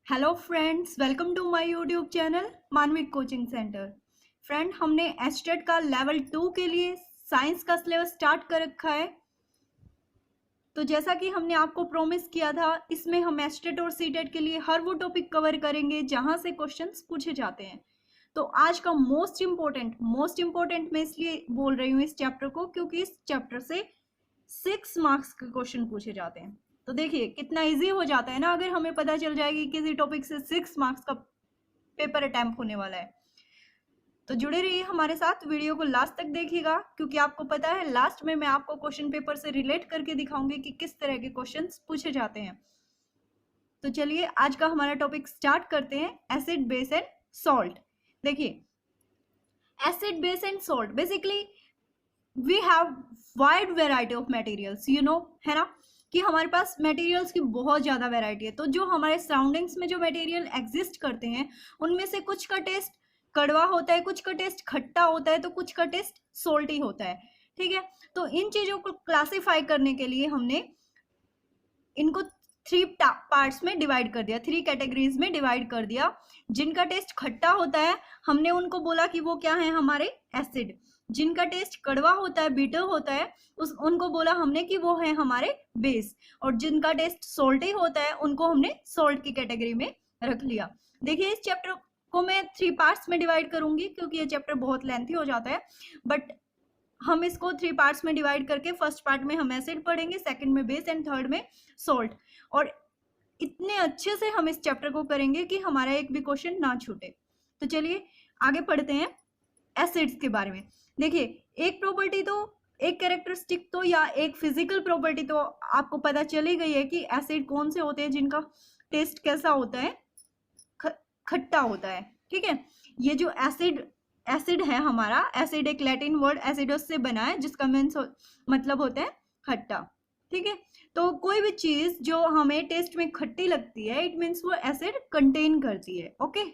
Hello friends, welcome to my YouTube channel Manvik coaching centre. Friend, हमने state का level 2 के लिए साइंस का सिलेबस स्टार्ट कर रखा है। तो जैसा कि हमने आपको प्रॉमिस किया था, इसमें हम एस्टेट और सीटेट के लिए हर वो टॉपिक कवर करेंगे जहां से क्वेश्चंस पूछे जाते हैं। तो आज का मोस्ट इम्पोर्टेंट मैं इसलिए बोल रही हूँ इस चैप्टर को, क्योंकि इस चैप्टर से 6 मार्क्स के क्वेश्चन पूछे जाते हैं। तो देखिए कितना इजी हो जाता है ना, अगर हमें पता चल जाएगी किसी टॉपिक से 6 मार्क्स का पेपर अटेम्प्ट होने वाला है। तो जुड़े रहिए हमारे साथ, वीडियो को लास्ट तक देखिएगा, क्योंकि आपको पता है लास्ट में मैं आपको क्वेश्चन पेपर से रिलेट करके दिखाऊंगी कि किस तरह के क्वेश्चंस पूछे जाते हैं। तो चलिए आज का हमारा टॉपिक स्टार्ट करते हैं, एसिड बेस एंड सॉल्ट। देखिए, acid base and salt basically we have wide variety of materials, है ना, कि हमारे पास मटेरियल्स की बहुत ज़्यादा वैरायटी है। तो जो हमारे सराउंडिंग्स में जो मटेरियल एग्जिस्ट करते हैं, उनमें से कुछ का टेस्ट कड़वा होता है, कुछ का टेस्ट खट्टा होता है, तो कुछ का टेस्ट सोल्टी होता है। ठीक है, तो इन चीज़ों को क्लासीफाई करने के लिए हमने इनको 3 पार्ट्स में डिवाइड कर दिया, 3 कैटेगरीज में डिवाइड कर दिया। जिनका टेस्ट खट्टा होता है, हमने उनको बोला कि वो क्या है, हमारे एसिड। जिनका टेस्ट कड़वा होता है, बीटर होता है, उनको बोला हमने कि वो है हमारे बेस। और जिनका टेस्ट सोल्टी होता है, उनको हमने सोल्ट की कैटेगरी में रख लिया। देखिए, इस चैप्टर को मैं 3 पार्ट्स में डिवाइड करूंगी, क्योंकि ये चैप्टर बहुत लेंथी हो जाता है, बट हम इसको 3 पार्ट्स में डिवाइड करके फर्स्ट पार्ट में हम एसिड पढ़ेंगे, सेकंड में बेस एंड थर्ड में सोल्ट। और इतने अच्छे से हम इस चैप्टर को करेंगे कि हमारा एक भी क्वेश्चन ना छूटे। तो चलिए आगे पढ़ते हैं एसिड्स के बारे में। देखिए, एक प्रॉपर्टी तो, एक कैरेक्टरिस्टिक तो, या एक फिजिकल प्रॉपर्टी तो आपको पता चली गई है कि एसिड कौन से होते हैं जिनका टेस्ट कैसा होता है, खट्टा होता है। ठीक है, ये जो एसिड है हमारा, एसिड एक लैटिन वर्ड एसिडोस से बना है, जिसका मतलब होता है खट्टा। ठीक है, तो कोई भी चीज जो हमें टेस्ट में खट्टी लगती है, इट मीन्स वो एसिड कंटेन करती है। ओके,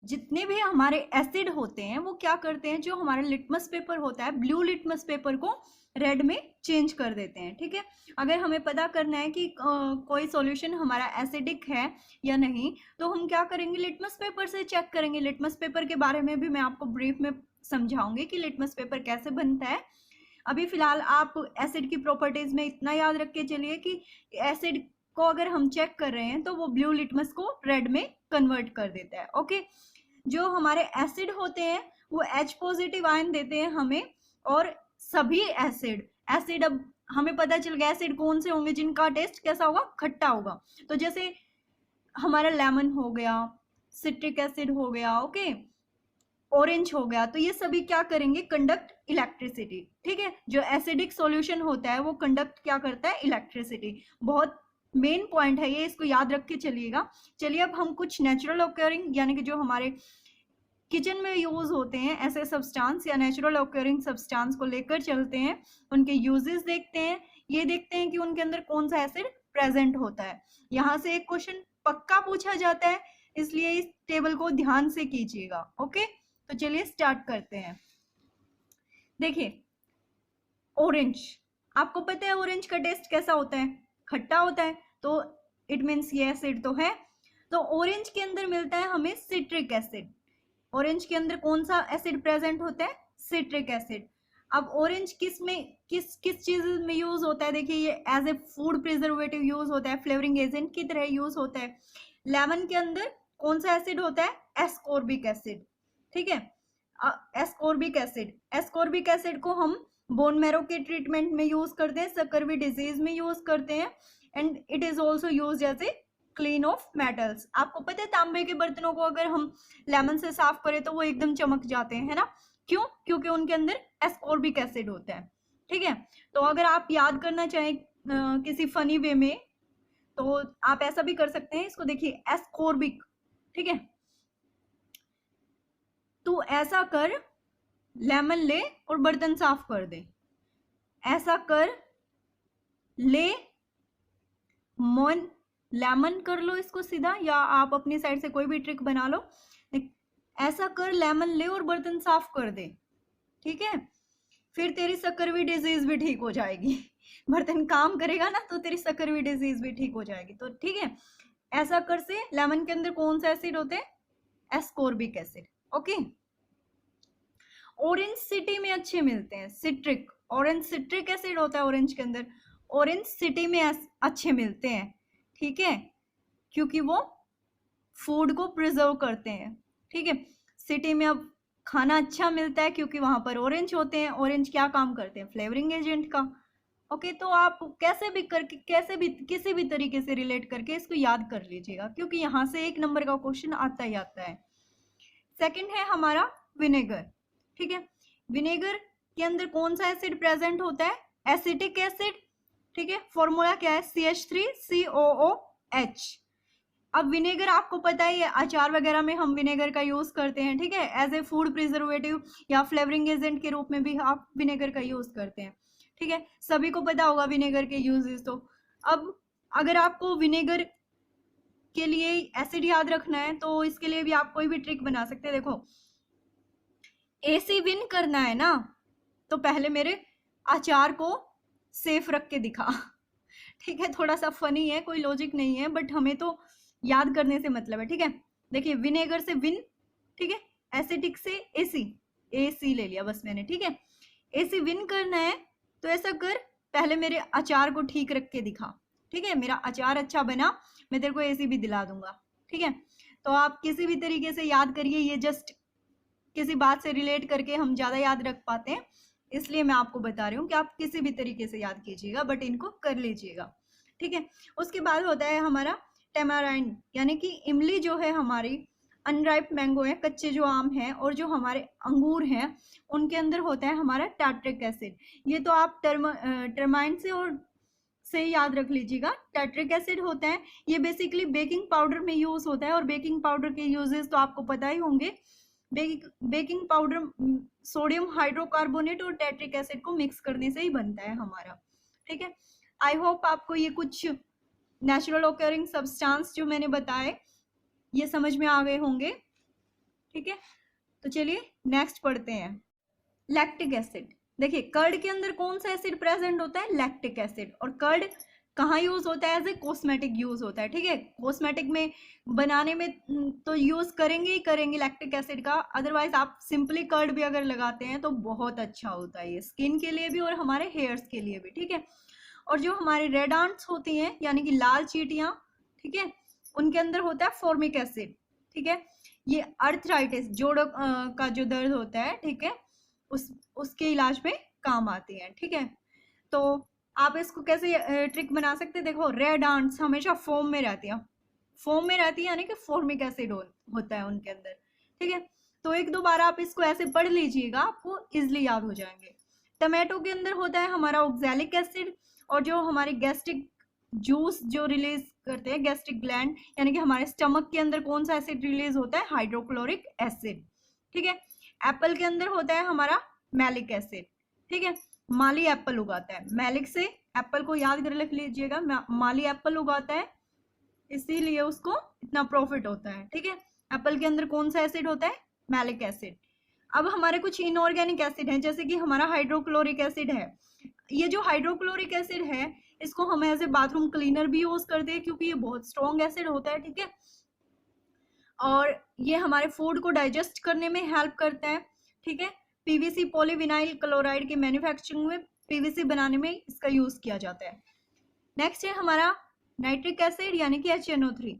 जितने भी हमारे एसिड होते हैं वो क्या करते हैं, जो हमारा लिटमस पेपर होता है, ब्लू लिटमस पेपर को रेड में चेंज कर देते हैं। ठीक है, अगर हमें पता करना है कि कोई सॉल्यूशन हमारा एसिडिक है या नहीं, तो हम क्या करेंगे, लिटमस पेपर से चेक करेंगे। लिटमस पेपर के बारे में भी मैं आपको ब्रीफ में समझाऊंगी कि लिटमस पेपर कैसे बनता है। अभी फिलहाल आप एसिड की प्रॉपर्टीज में इतना याद रख के चलिए कि एसिड को अगर हम चेक कर रहे हैं तो वो ब्लू लिटमस को रेड में कन्वर्ट कर देता है। ओके, जो हमारे एसिड होते हैं वो H पॉजिटिव आयन देते हैं हमें, और सभी एसिड अब हमें पता चल गया एसिड कौन से होंगे जिनका टेस्ट कैसा होगा, खट्टा होगा। तो जैसे हमारा लेमन हो गया, सिट्रिक एसिड हो गया, ओके, ऑरेंज हो गया, तो ये सभी क्या करेंगे, कंडक्ट इलेक्ट्रिसिटी। ठीक है, जो एसिडिक सॉल्यूशन होता है वो कंडक्ट क्या करता है, इलेक्ट्रिसिटी। बहुत मेन पॉइंट है ये, इसको याद रख के चलिएगा। चलिए अब हम कुछ नेचुरल ऑकरिंग, यानी कि जो हमारे किचन में यूज होते हैं ऐसे सब्सटेंस या नेचुरल ऑकरिंग सब्सटेंस को लेकर चलते हैं, उनके यूजेस देखते हैं। ये देखते हैं कि उनके अंदर कौन सा एसिड प्रेजेंट होता है। यहाँ से एक क्वेश्चन पक्का पूछा जाता है, इसलिए इस टेबल को ध्यान से कीजिएगा। ओके, तो चलिए स्टार्ट करते हैं। देखिए, ऑरेंज, आपको पता है ऑरेंज का टेस्ट कैसा होता है, खट्टा होता है, तो इट मीन्स ये एसिड तो है। तो ऑरेंज के अंदर मिलता है हमें सिट्रिक एसिड। ऑरेंज के अंदर कौन सा एसिड प्रेजेंट होता है, सिट्रिक एसिड। अब ऑरेंज किस में, किस किस चीज में यूज होता है, देखिए ये as a food preservative use होता है, फ्लेवरिंग एजेंट की तरह यूज होता है। लेमन के अंदर कौन सा एसिड होता है, एस्कॉर्बिक एसिड। ठीक है, एस्कॉर्बिक एसिड को हम बोन मैरो के ट्रीटमेंट में यूज करते हैं, सकरवी डिजीज में यूज करते हैं, and it is also use as a clean of metals. आपको पता है तांबे के बर्तनों को अगर हम लेमन से साफ करें तो वो एकदम चमक जाते हैं, है ना, क्यों, क्योंकि उनके अंदर एस्कॉर्बिक एसिड होता है। ठीक है, तो अगर आप याद करना चाहें किसी फनी वे में, तो आप ऐसा भी कर सकते हैं, इसको देखिए एस्कॉर्बिक। ठीक है, तो ऐसा कर, लेमन ले और बर्तन साफ कर दे, ऐसा कर, ले, लेमन कर लो इसको सीधा, या आप अपनी साइड से कोई भी ट्रिक बना लो। ऐसा कर, लेमन ले और बर्तन साफ कर दे। ठीक है, फिर तेरी सकरवी डिजीज भी ठीक हो जाएगी। बर्तन काम करेगा ना तो तेरी सकरवी डिजीज भी ठीक हो जाएगी। तो ठीक है, ऐसा कर से लेमन के अंदर कौन सा एसिड होते हैं? Ascorbic acid. Okay, orange city में अच्छे मिलते हैं, सिट्रिक, ऑरेंज सिट्रिक एसिड होता है ऑरेंज के अंदर, ऑरेंज सिटी में अच्छे मिलते हैं, ठीक है, क्योंकि वो फूड को प्रिजर्व करते हैं, ठीक है। सिटी में अब खाना अच्छा मिलता है क्योंकि वहां पर ऑरेंज होते हैं, ऑरेंज क्या काम करते हैं? फ्लेवरिंग एजेंट का। ओके, तो आप कैसे भी करके, कैसे भी, किसी भी तरीके से रिलेट करके इसको याद कर लीजिएगा, क्योंकि यहाँ से 1 नंबर का क्वेश्चन आता ही आता है। सेकंड है हमारा विनेगर, ठीक है। विनेगर के अंदर कौन सा एसिड प्रेजेंट होता है? एसिटिक एसिड, ठीक है। फॉर्मूला क्या है? CH3COOH। अब विनेगर आपको पता ही है, अचार वगैरह में हम विनेगर का यूज करते हैं, ठीक है, एज ए फूड प्रिजर्वेटिव या फ्लेवरिंग एजेंट के रूप में भी आप विनेगर का यूज करते हैं, ठीक है, सभी को पता होगा विनेगर के यूजेस। तो अब अगर आपको विनेगर के लिए एसिड याद रखना है तो इसके लिए भी आप कोई भी ट्रिक बना सकते हैं। देखो, एसी विन करना है ना, तो पहले मेरे अचार को सेफ रख के दिखा, ठीक है, थोड़ा सा फनी है, कोई लॉजिक नहीं है, बट हमें तो याद करने से मतलब है, ठीक है। देखिए, विनेगर से विन, ठीक है, एसिटिक से एसी, एसी ले लिया बस मैंने, ठीक है। एसी विन करना है तो ऐसा कर, पहले मेरे अचार को ठीक रख के दिखा, ठीक है, मेरा अचार अच्छा बना, मैं तेरे को एसी भी दिला दूंगा, ठीक है। तो आप किसी भी तरीके से याद करिए, ये जस्ट किसी बात से रिलेट करके हम ज्यादा याद रख पाते हैं, इसलिए मैं आपको बता रही हूँ कि आप किसी भी तरीके से याद कीजिएगा, बट इनको कर लीजिएगा, ठीक है। उसके बाद होता है हमारा टेमाराइंड, यानी कि इमली जो है हमारी, अनराइप मैंगो है, कच्चे जो आम हैं, और जो हमारे अंगूर हैं उनके अंदर होता है हमारा टार्ट्रिक एसिड। ये तो आप टर्माइन से और से याद रख लीजिएगा, टार्ट्रिक एसिड होता है, ये बेसिकली बेकिंग पाउडर में यूज होता है, और बेकिंग पाउडर के यूजेस तो आपको पता ही होंगे। बेकिंग पाउडर सोडियम हाइड्रोकार्बोनेट और टार्ट्रिक एसिड को मिक्स करने से ही बनता है हमारा, ठीक है। आई होप आपको ये कुछ नेचुरल ऑकरिंग सब्सटेंस जो मैंने बताए ये समझ में आ गए होंगे, ठीक है। तो चलिए नेक्स्ट पढ़ते हैं, लैक्टिक एसिड। देखिए, कर्ड के अंदर कौन सा एसिड प्रेजेंट होता है? Lactic acid. और कर्ड कहाँ यूज होता है? एज ए कॉस्मेटिक यूज होता है, ठीक है, कॉस्मेटिक में बनाने में तो यूज करेंगे ही करेंगे लैक्टिक एसिड का, अदरवाइज आप सिंपली कर्ड भी अगर लगाते हैं तो बहुत अच्छा होता है ये स्किन के लिए भी और हमारे हेयर्स के लिए भी, ठीक है। और जो हमारे रेड आंट्स होती हैं, यानी कि लाल चींटियां, ठीक है, उनके अंदर होता है फॉर्मिक एसिड, ठीक है। ये अर्थराइटिस, जोड़ों का जो दर्द होता है, ठीक है, उसके इलाज में काम आती है, ठीक है। तो आप इसको कैसे ट्रिक बना सकते हैं? देखो, रेड आंट्स हमेशा फोम में रहती है, फोम में रहती है यानी कि फॉर्मिक एसिड होता है उनके अंदर, ठीक है। तो 1-2 बार आप इसको ऐसे पढ़ लीजिएगा, आपको इजिली याद हो जाएंगे। टमाटो के अंदर होता है हमारा ऑक्सैलिक एसिड, और जो हमारे गैस्ट्रिक जूस जो रिलीज करते हैं, गैस्ट्रिक ग्लैंड, यानी कि हमारे स्टमक के अंदर कौन सा एसिड रिलीज होता है? हाइड्रोक्लोरिक एसिड, ठीक है। एप्पल के अंदर होता है हमारा मैलिक एसिड, ठीक है, माली एप्पल उगाता है, मैलिक से एप्पल को याद कर रख लीजिएगा, माली एप्पल उगाता है, इसीलिए उसको इतना प्रॉफिट होता है, ठीक है। एप्पल के अंदर कौन सा एसिड होता है? Malic acid. अब हमारे कुछ इनऑर्गेनिक एसिड हैं, जैसे कि हमारा हाइड्रोक्लोरिक एसिड है। ये जो हाइड्रोक्लोरिक एसिड है, इसको हम एज ए बाथरूम क्लीनर भी यूज करते हैं, क्योंकि ये बहुत स्ट्रॉन्ग एसिड होता है, ठीक है, और ये हमारे फूड को डाइजेस्ट करने में हेल्प करता है, ठीक है। पीवीसी, पॉलीविनाइल क्लोराइड के मैन्युफैक्चरिंग में, पीवीसी बनाने में इसका यूज किया जाता है। नेक्स्ट है हमारा नाइट्रिक एसिड, यानी कि HNO3।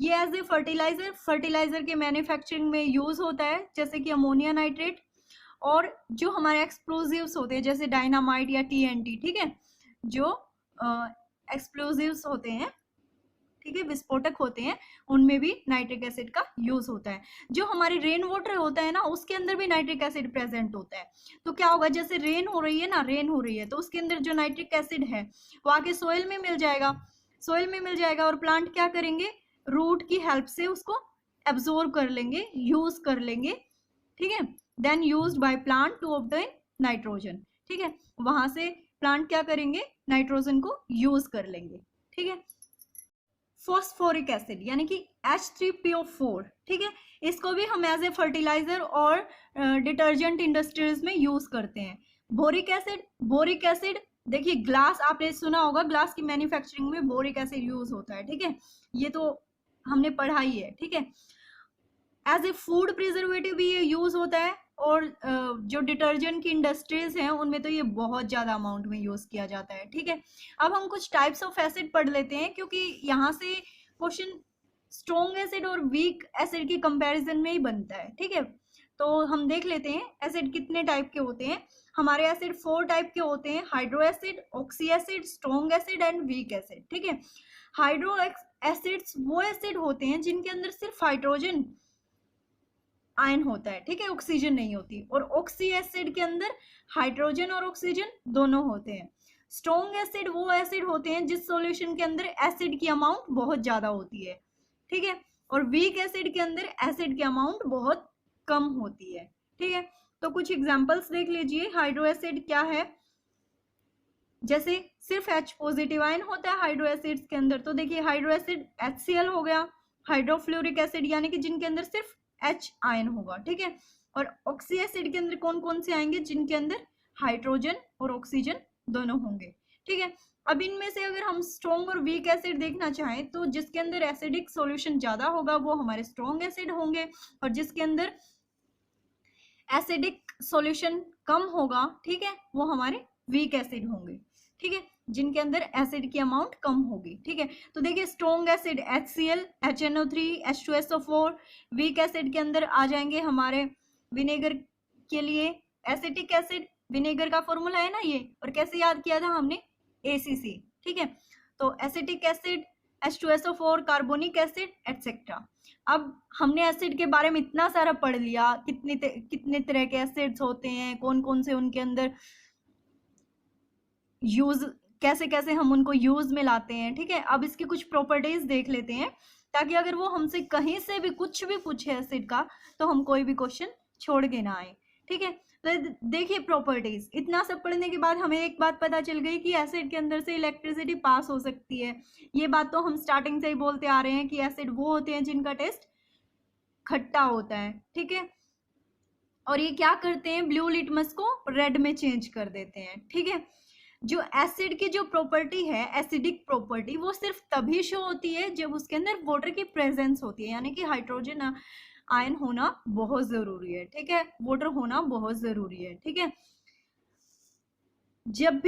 ये एज ए फर्टिलाइजर के मैन्युफैक्चरिंग में यूज होता है, जैसे कि अमोनिया नाइट्रेट, और जो हमारे एक्सप्लोजिव्स होते हैं जैसे डायनामाइट या TNT, ठीक है, जो एक्सप्लोजिव्स होते हैं, ठीक है, विस्फोटक होते हैं, उनमें भी नाइट्रिक एसिड का यूज होता है। जो हमारे रेन वाटर होता है ना, उसके अंदर भी नाइट्रिक एसिड प्रेजेंट होता है। तो क्या होगा, जैसे रेन हो रही है ना, रेन हो रही है, तो उसके अंदर जो नाइट्रिक एसिड है वो आके सोइल में मिल जाएगा, और प्लांट क्या करेंगे? रूट की हेल्प से उसको एब्जॉर्ब कर लेंगे, यूज कर लेंगे, ठीक है, then used by plant to obtain nitrogen, ठीक है, वहां से प्लांट क्या करेंगे? नाइट्रोजन को यूज कर लेंगे, ठीक है। फॉस्फोरिक एसिड, यानी कि H3PO4, ठीक है, इसको भी हम एज ए फर्टिलाइजर और डिटर्जेंट इंडस्ट्रीज में यूज करते हैं। बोरिक एसिड देखिए ग्लास आपने सुना होगा, ग्लास की मैन्युफैक्चरिंग में बोरिक एसिड यूज होता है, ठीक है, ये तो हमने पढ़ा ही है, ठीक है। एज ए फूड प्रिजर्वेटिव भी ये यूज होता है, और जो डिटर्जेंट की इंडस्ट्रीज हैं उनमें तो ये बहुत ज्यादा अमाउंट में यूज किया जाता है, ठीक है। अब हम कुछ टाइप्स ऑफ एसिड पढ़ लेते हैं, क्योंकि यहाँ से क्वेश्चन स्ट्रॉन्ग एसिड और वीक एसिड की कंपैरिजन में ही बनता है, ठीक है। तो हम देख लेते हैं एसिड कितने टाइप के होते हैं। हमारे एसिड 4 टाइप के होते हैं, hydro acid, oxy acid, strong acid and weak acid, ठीक है। हाइड्रो एसिड्स वो एसिड होते हैं जिनके अंदर सिर्फ हाइड्रोजन आयन होता है, ठीक है, ऑक्सीजन नहीं होती। और ऑक्सी एसिड के अंदर हाइड्रोजन और ऑक्सीजन दोनों होते हैं। स्ट्रॉन्ग एसिड वो एसिड होते हैं जिस सॉल्यूशन के अंदर एसिड की अमाउंट बहुत ज्यादा होती है, ठीक है। और वीक एसिड के अंदर एसिड की अमाउंट बहुत कम होती है, ठीक है। तो कुछ एग्जांपल्स देख लीजिए। हाइड्रो एसिड क्या है, जैसे सिर्फ H पॉजिटिव आयन होता है हाइड्रो एसिड्स के अंदर, तो देखिए हाइड्रो एसिड HCl हो गया। हाइड्रोफ्लोरिक एसिड यानी कि जिनके अंदर सिर्फ H आयन होगा, ठीक है। और ऑक्सी एसिड के अंदर कौन कौन से आएंगे, जिनके अंदर हाइड्रोजन और ऑक्सीजन दोनों होंगे, ठीक है। अब इनमें से अगर हम स्ट्रॉन्ग और वीक एसिड देखना चाहें तो जिसके अंदर एसिडिक सॉल्यूशन ज्यादा होगा वो हमारे स्ट्रॉन्ग एसिड होंगे, और जिसके अंदर एसिडिक सॉल्यूशन कम होगा, ठीक है, वो हमारे वीक एसिड होंगे, ठीक है, जिनके अंदर एसिड की अमाउंट कम होगी, ठीक है। तो देखिए strong acid HCl, HNO3, H2SO4। Weak acid के अंदर आ जाएंगे हमारे विनेगर के लिए एसिटिक एसिड, विनेगर का फॉर्मूला है ना ये, और कैसे याद किया था हमने, ACC, ठीक है। तो acetic acid, H2SO4, carbonic acid etcetera. अब हमने एसिड के बारे में इतना सारा पढ़ लिया, कितने तरह के एसिड्स होते हैं, कौन कौन से उनके अंदर यूज, कैसे कैसे हम उनको यूज में लाते हैं, ठीक है। अब इसकी कुछ प्रॉपर्टीज देख लेते हैं, ताकि अगर वो हमसे कहीं से भी कुछ भी पूछे एसिड का तो हम कोई भी क्वेश्चन छोड़ के ना आए, ठीक है। तो देखिए प्रॉपर्टीज, इतना सब पढ़ने के बाद हमें एक बात पता चल गई कि एसिड के अंदर से इलेक्ट्रिसिटी पास हो सकती है। ये बात तो हम स्टार्टिंग से ही बोलते आ रहे हैं कि एसिड वो होते हैं जिनका टेस्ट खट्टा होता है, ठीक है। और ये क्या करते हैं, ब्लू लिटमस को रेड में चेंज कर देते हैं, ठीक है। जो एसिड की जो प्रॉपर्टी है, एसिडिक प्रॉपर्टी, वो सिर्फ तभी शो होती है जब उसके अंदर वाटर की प्रेजेंस होती है, यानी कि हाइड्रोजन आयन होना बहुत जरूरी है, ठीक है, वाटर होना बहुत जरूरी है, ठीक है। जब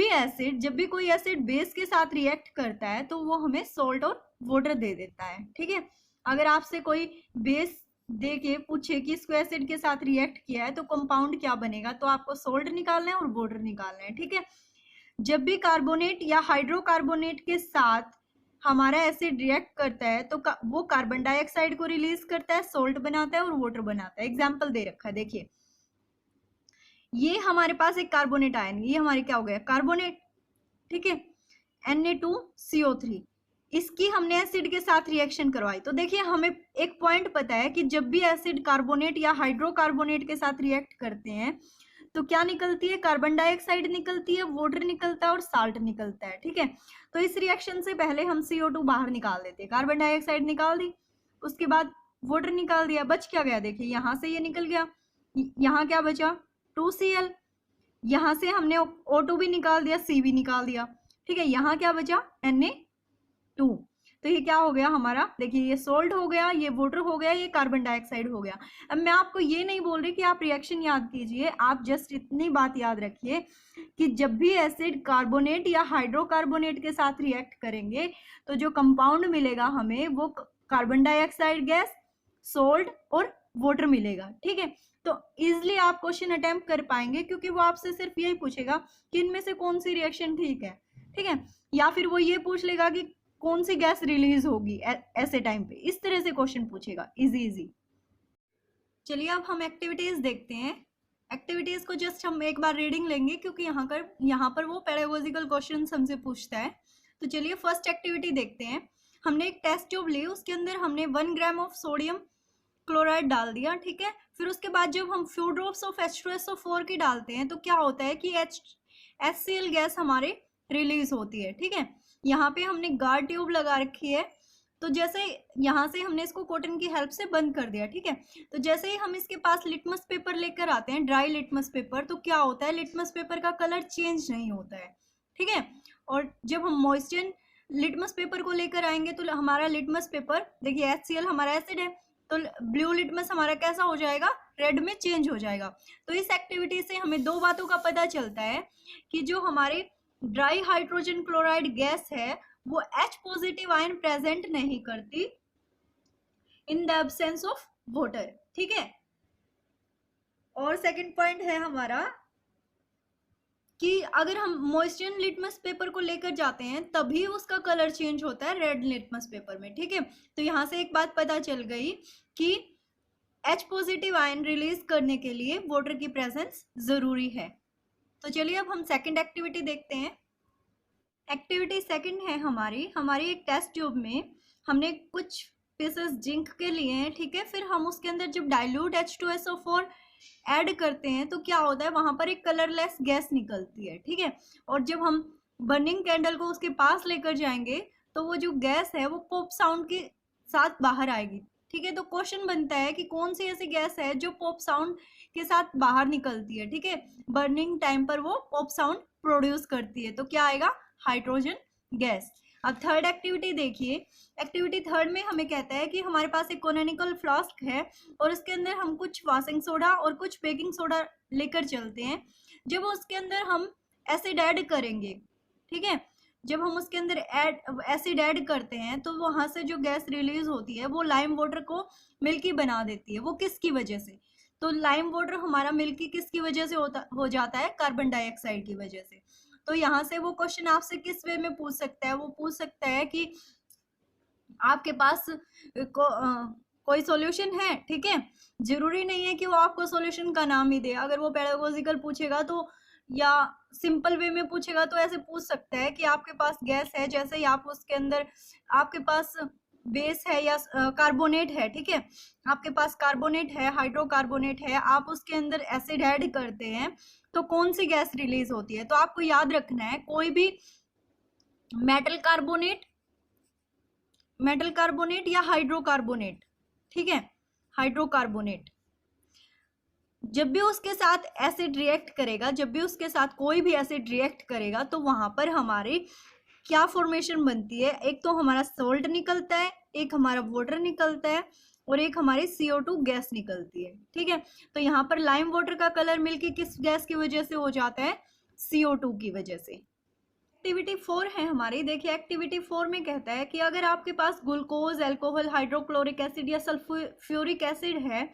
भी कोई एसिड बेस के साथ रिएक्ट करता है तो वो हमें सॉल्ट और वाटर दे देता है, ठीक है। अगर आपसे कोई बेस दे के पूछे कि इसको एसिड के साथ रिएक्ट किया है तो कंपाउंड क्या बनेगा, तो आपको सॉल्ट निकालना है और वाटर निकालना है, ठीक है। जब भी कार्बोनेट या हाइड्रोकार्बोनेट के साथ हमारा एसिड रिएक्ट करता है तो वो कार्बन डाइऑक्साइड को रिलीज करता है, सॉल्ट बनाता है और वाटर बनाता है। एग्जाम्पल दे रखा है, देखिए ये हमारे पास एक कार्बोनेट आयन, ये हमारे क्या हो गया, कार्बोनेट, ठीक है, Na2CO3। इसकी हमने एसिड के साथ रिएक्शन करवाई, तो देखिए हमें एक पॉइंट पता है कि जब भी एसिड कार्बोनेट या हाइड्रोकार्बोनेट के साथ रिएक्ट करते हैं तो क्या निकलती है, कार्बन डाइऑक्साइड निकलती है, वाटर निकलता है और साल्ट निकलता है, ठीक है। तो इस रिएक्शन से पहले हम CO2 बाहर निकाल देते हैं, कार्बन डाइऑक्साइड निकाल दी, उसके बाद वाटर निकाल दिया, बच क्या गया, देखिए यहाँ से ये निकल गया, यहाँ क्या बचा, 2Cl। यहाँ से हमने O2 भी निकाल दिया, C भी निकाल दिया, ठीक है। यहाँ क्या बचा, Na2। तो ये क्या हो गया हमारा, देखिए ये सोल्ट हो गया, ये वाटर हो गया, ये कार्बन डाइऑक्साइड हो गया। अब मैं आपको ये नहीं बोल रही कि आप रिएक्शन याद कीजिए, आप जस्ट इतनी बात याद रखिए कि जब भी एसिड कार्बोनेट या हाइड्रोकार्बोनेट के साथ रिएक्ट करेंगे तो जो कंपाउंड मिलेगा हमें वो कार्बन डाइऑक्साइड गैस, सोल्ट और वाटर मिलेगा, ठीक है। तो इजिली आप क्वेश्चन अटेम्प्ट कर पाएंगे, क्योंकि वो आपसे सिर्फ यही पूछेगा कि इनमें से कौन सी रिएक्शन ठीक है, ठीक है, या फिर वो ये पूछ लेगा कि कौन सी गैस रिलीज होगी ऐसे टाइम पे, इस तरह से क्वेश्चन पूछेगा, इजी। चलिए अब हम एक्टिविटीज देखते हैं। एक्टिविटीज को जस्ट हम एक बार रीडिंग लेंगे, क्योंकि यहाँ पर वो पेडागोजिकल क्वेश्चन हमसे पूछता है। तो चलिए फर्स्ट एक्टिविटी देखते हैं। हमने एक टेस्ट ट्यूब ली, उसके अंदर हमने 1 ग्राम ऑफ सोडियम क्लोराइड डाल दिया, ठीक है। फिर उसके बाद जब हम फ्यू ड्रॉप्स ऑफ H2SO4 की डालते हैं तो क्या होता है कि HCl गैस हमारे रिलीज होती है, ठीक है। यहाँ पे हमने गार्ड ट्यूब लगा रखी है, तो जैसे यहाँ से हमने इसको कॉटन की हेल्प से बंद कर दिया, ठीक है। तो जैसे ही हम इसके पास लिटमस पेपर लेकर आते हैं, ड्राई लिटमस पेपर, तो क्या होता है, लिटमस पेपर का कलर चेंज नहीं होता है, ठीक है। और जब हम मॉइस्चर लिटमस पेपर को लेकर आएंगे तो हमारा लिटमस पेपर, देखिए HCl हमारा एसिड है, तो ब्लू लिटमस हमारा कैसा हो जाएगा, रेड में चेंज हो जाएगा। तो इस एक्टिविटी से हमें दो बातों का पता चलता है कि जो हमारे ड्राई हाइड्रोजन क्लोराइड गैस है वो H पॉजिटिव आयन प्रेजेंट नहीं करती in the absence of water, ठीक है। और सेकंड पॉइंट है हमारा कि अगर हम मॉइस्चर लिटमस पेपर को लेकर जाते हैं तभी उसका कलर चेंज होता है रेड लिटमस पेपर में, ठीक है। तो यहाँ से एक बात पता चल गई कि H पॉजिटिव आयन रिलीज करने के लिए वाटर की प्रेजेंस जरूरी है। तो चलिए अब हम सेकंड एक्टिविटी देखते हैं। एक्टिविटी सेकंड है हमारी एक टेस्ट ट्यूब में हमने कुछ पीसेस जिंक के लिए हैं, ठीक है। फिर हम उसके अंदर जब डाइल्यूट H2SO4 ऐड करते हैं तो क्या होता है, वहां पर एक कलरलेस गैस निकलती है, ठीक है। और जब हम बर्निंग कैंडल को उसके पास लेकर जाएंगे तो वो जो गैस है वो पॉप साउंड के साथ बाहर आएगी, ठीक है। तो क्वेश्चन बनता है कि कौन सी ऐसी गैस है जो पॉप साउंड के साथ बाहर निकलती है, ठीक है। बर्निंग टाइम पर वो पॉप साउंड प्रोड्यूस करती है, तो क्या आएगा, हाइड्रोजन गैस। अब थर्ड एक्टिविटी देखिए। एक्टिविटी थर्ड में हमें कहता है कि हमारे पास एक कोनिकल फ्लास्क है और इसके अंदर हम कुछ वॉशिंग सोडा और कुछ बेकिंग सोडा लेकर चलते हैं। जब उसके अंदर हम एसिड ऐड करेंगे, ठीक है, जब हम उसके अंदर एसिड ऐड करते हैं तो वहां से जो गैस रिलीज होती है वो लाइम वाटर को मिल्की बना देती है। वो किसकी वजह से, तो लाइम वाटर हमारा मिल्की किसकी वजह से हो जाता है, कार्बन डाइऑक्साइड की वजह से। तो यहाँ से वो क्वेश्चन आपसे किस वे में पूछ सकता है, वो पूछ सकता है कि आपके पास कोई सॉल्यूशन है, ठीक है। जरूरी नहीं है कि वो आपको सॉल्यूशन का नाम ही दे, अगर वो पेडागोजिकल पूछेगा तो या सिंपल वे में पूछेगा तो ऐसे पूछ सकता है कि आपके पास गैस है, जैसे ही आप उसके अंदर आपके पास बेस है या कार्बोनेट है, ठीक है, आपके पास कार्बोनेट है, हाइड्रोकार्बोनेट है, आप उसके अंदर एसिड ऐड करते हैं तो कौन सी गैस रिलीज होती है। तो आपको याद रखना है कोई भी मेटल कार्बोनेट या हाइड्रोकार्बोनेट, ठीक है, हाइड्रोकार्बोनेट जब भी उसके साथ एसिड रिएक्ट करेगा, जब भी उसके साथ कोई भी एसिड रिएक्ट करेगा तो वहां पर हमारी क्या फॉर्मेशन बनती है, एक तो हमारा सॉल्ट निकलता है, एक हमारा वाटर निकलता है और एक हमारी CO2 गैस निकलती है, ठीक है। तो यहाँ पर लाइम वाटर का कलर मिलके किस गैस की वजह से हो जाता है, CO2 की वजह से। एक्टिविटी 4 है हमारी। देखिए एक्टिविटी 4 में कहता है कि अगर आपके पास ग्लूकोज, अल्कोहल, हाइड्रोक्लोरिक एसिड या सल्फ्यूरिक एसिड है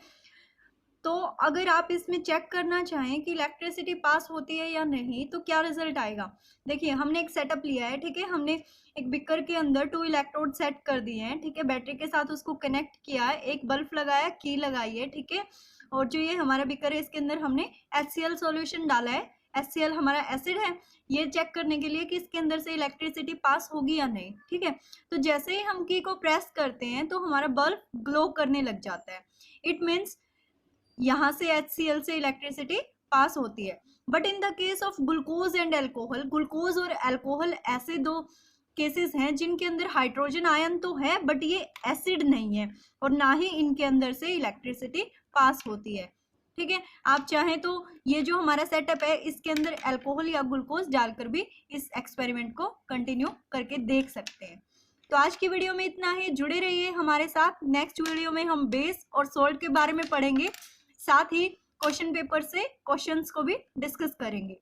तो अगर आप इसमें चेक करना चाहें कि इलेक्ट्रिसिटी पास होती है या नहीं तो क्या रिजल्ट आएगा। देखिए हमने एक सेटअप लिया है, ठीक है, हमने एक बिकर के अंदर 2 इलेक्ट्रोड सेट कर दिए हैं, ठीक है, बैटरी के साथ उसको कनेक्ट किया है, एक बल्ब लगाया, की लगाई है, ठीक है। और जो ये हमारा बिकर है इसके अंदर हमने HCl सॉल्यूशन डाला है, HCl हमारा एसिड है, ये चेक करने के लिए कि इसके अंदर से इलेक्ट्रिसिटी पास होगी या नहीं, ठीक है। तो जैसे ही हम की को प्रेस करते हैं तो हमारा बल्ब ग्लो करने लग जाता है। इट मीन्स यहाँ से HCl से इलेक्ट्रिसिटी पास होती है। But in the case of glucose and alcohol, glucose और अल्कोहल ऐसे दो केसेस हैं जिनके अंदर हाइड्रोजन आयन तो है बट ये एसिड नहीं है और ना ही इनके अंदर से इलेक्ट्रिसिटी पास होती है, ठीक है। आप चाहें तो ये जो हमारा सेटअप है इसके अंदर अल्कोहल या ग्लूकोज डालकर भी इस एक्सपेरिमेंट को कंटिन्यू करके देख सकते हैं। तो आज की वीडियो में इतना ही, जुड़े रहिए हमारे साथ। नेक्स्ट वीडियो में हम बेस और सॉल्ट के बारे में पढ़ेंगे, साथ ही क्वेश्चन पेपर से क्वेश्चंस को भी डिस्कस करेंगे।